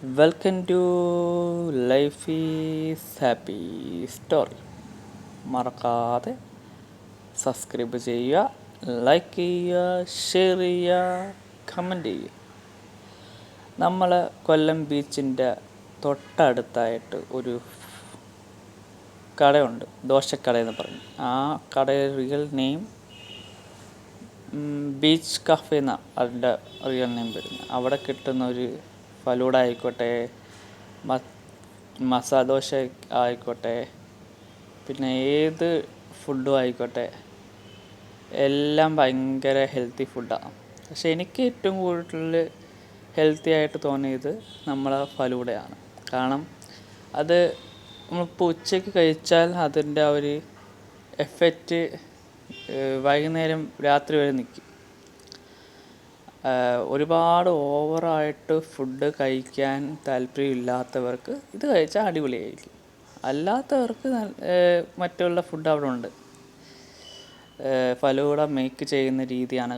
Welcome to life is happy story. മറക്കാതെ subscribe ചെയ്യുക, like ചെയ്യുക, ഷെയർ ചെയ്യുക, കമൻറ്റ് ചെയ്യുക. നമ്മൾ കൊല്ലം ബീച്ചിൻ്റെ തൊട്ടടുത്തായിട്ട് ഒരു കടയുണ്ട്, ദോശക്കടയെന്ന് പറഞ്ഞു. ആ കടയുടെ റിയൽ നെയിം ബീച്ച് കഫേ എന്നാണ് അതിൻ്റെ റിയൽ നെയിം വരുന്നത്. അവിടെ കിട്ടുന്ന ഒരു ഫലൂഡ ആയിക്കോട്ടെ, മസാല ദോശ ആയിക്കോട്ടെ, പിന്നെ ഏത് ഫുഡും ആയിക്കോട്ടെ, എല്ലാം ഭയങ്കര ഹെൽത്തി ഫുഡാണ്. പക്ഷെ എനിക്ക് ഏറ്റവും കൂടുതൽ ഹെൽത്തി ആയിട്ട് തോന്നിയത് നമ്മളെ ഫലൂഡയാണ്. കാരണം അത് നമ്മളിപ്പോൾ ഉച്ചയ്ക്ക് കഴിച്ചാൽ അതിൻ്റെ ആ ഒരു എഫക്റ്റ് വൈകുന്നേരം രാത്രി വരെ നിൽക്കും. ഒരുപാട് ഓവറായിട്ട് ഫുഡ് കഴിക്കാൻ താല്പര്യമില്ലാത്തവർക്ക് ഇത് കഴിച്ചാൽ അടിപൊളിയായിരിക്കും. അല്ലാത്തവർക്ക് മറ്റുള്ള ഫുഡ് അവിടെ ഉണ്ട്. ഫലൂഡ മേക്ക് ചെയ്യുന്ന രീതിയാണ്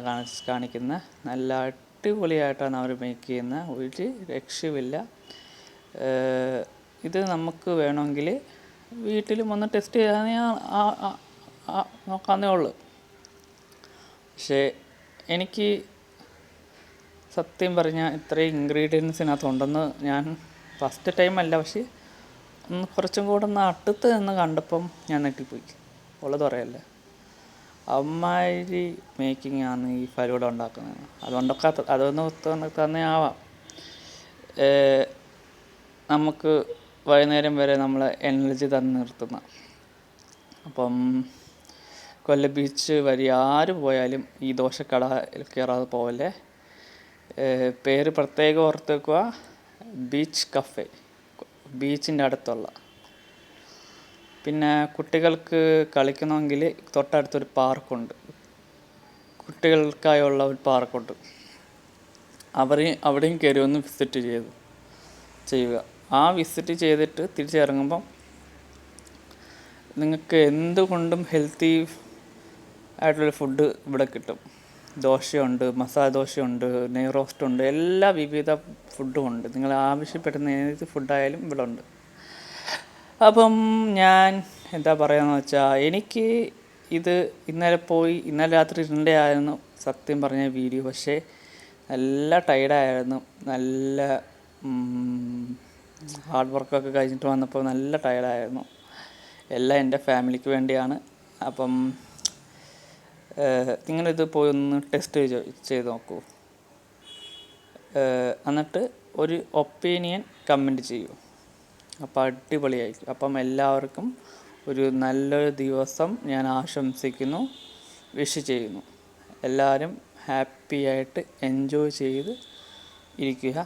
കാണിക്കുന്നത്. നല്ല അടിപൊളിയായിട്ടാണ് അവർ മേക്ക് ചെയ്യുന്നത്, ഒരു രക്ഷയുമില്ല. ഇത് നമുക്ക് വേണമെങ്കിൽ വീട്ടിലും ഒന്ന് ടെസ്റ്റ് ചെയ്യാൻ നോക്കാവുന്നേ ഉള്ളൂ. പക്ഷേ എനിക്ക് സത്യം പറഞ്ഞാൽ ഇത്രയും ഇൻഗ്രീഡിയൻസിനകത്തുണ്ടെന്ന് ഞാൻ ഫസ്റ്റ് ടൈം അല്ല, പക്ഷേ കുറച്ചും കൂടെ അടുത്ത് നിന്ന് കണ്ടപ്പം ഞാൻ നെട്ടിപ്പോയി. ഉള്ളത് പറയല്ലേ, അമ്മാതിരി മേക്കിംഗ് ആണ് ഈ ഫലൂഡ ഉണ്ടാക്കുന്നത്. അതൊന്ന് തന്നെ ആവാം. നമുക്ക് വൈകുന്നേരം വരെ നമ്മളെ എനർജി തന്നെ നിർത്തുന്ന. അപ്പം കൊല്ലം ബീച്ച് വഴി ആര് പോയാലും ഈ ദോശക്കട കയറാതെ പോവല്ലേ. പേര് പ്രത്യേകം ഓർത്ത് വെക്കുക, ബീച്ച് കഫേ, ബീച്ചിൻ്റെ അടുത്തുള്ള. പിന്നെ കുട്ടികൾക്ക് കളിക്കണമെങ്കിൽ തൊട്ടടുത്തൊരു പാർക്കുണ്ട്, കുട്ടികൾക്കായുള്ള ഒരു പാർക്കുണ്ട്. അവിടെയും കയറി ഒന്ന് വിസിറ്റ് ചെയ്യുക. ആ വിസിറ്റ് ചെയ്തിട്ട് തിരിച്ചിറങ്ങുമ്പം നിങ്ങൾക്ക് എന്തുകൊണ്ടും ഹെൽത്തി ആയിട്ടുള്ള ഫുഡ് ഇവിടെ കിട്ടും. ദോശയുണ്ട്, മസാല ദോശയുണ്ട്, നെയ് റോസ്റ്റുണ്ട്, എല്ലാ വിവിധ ഫുഡും ഉണ്ട്. നിങ്ങൾ ആവശ്യപ്പെടുന്ന ഏത് ഫുഡായാലും ഇവിടെ ഉണ്ട്. അപ്പം ഞാൻ എന്താ പറയുകയെന്ന് വെച്ചാൽ, എനിക്ക് ഇത് ഇന്നലെ രാത്രി ഇരുണ്ടേ ആയിരുന്നു സത്യം പറഞ്ഞ വീഡിയോ. പക്ഷേ നല്ല ടയർഡായിരുന്നു, നല്ല ഹാർഡ് വർക്കൊക്കെ കഴിഞ്ഞിട്ട് വന്നപ്പോൾ നല്ല ടയർഡായിരുന്നു. എല്ലാം എൻ്റെ ഫാമിലിക്ക് വേണ്ടിയാണ്. അപ്പം നിങ്ങളിത് പോയി ഒന്ന് ടെസ്റ്റ് ചെയ്ത് നോക്കൂ. എന്നിട്ട് ഒരു ഒപ്പീനിയൻ കമൻറ്റ് ചെയ്യൂ. അപ്പോൾ അടിപൊളിയായിരിക്കും. അപ്പം എല്ലാവർക്കും ഒരു നല്ലൊരു ദിവസം ഞാൻ ആശംസിക്കുന്നു, വിഷ് ചെയ്യുന്നു. എല്ലാവരും ഹാപ്പിയായിട്ട് എൻജോയ് ചെയ്ത് ഇരിക്കുക.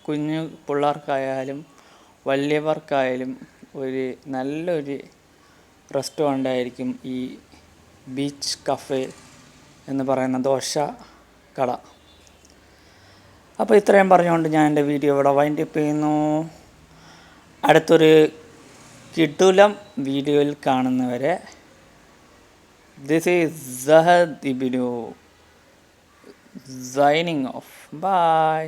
കുഞ്ഞു പിള്ളേർക്കായാലും വലിയവർക്കായാലും ഒരു നല്ലൊരു റെസ്റ്റോറൻ്റ് ആയിരിക്കും ഈ ബീച്ച് കഫേ എന്ന് പറയുന്ന ദോശ കട. അപ്പോൾ ഇത്രയും പറഞ്ഞുകൊണ്ട് ഞാൻ എൻ്റെ വീഡിയോ ഇവിടെ വൈൻഡപ്പ് ചെയ്യുന്നു. അടുത്തൊരു കിടുലം വീഡിയോയിൽ കാണുന്നവരെ, this is Sahad Ibnu signing off. By.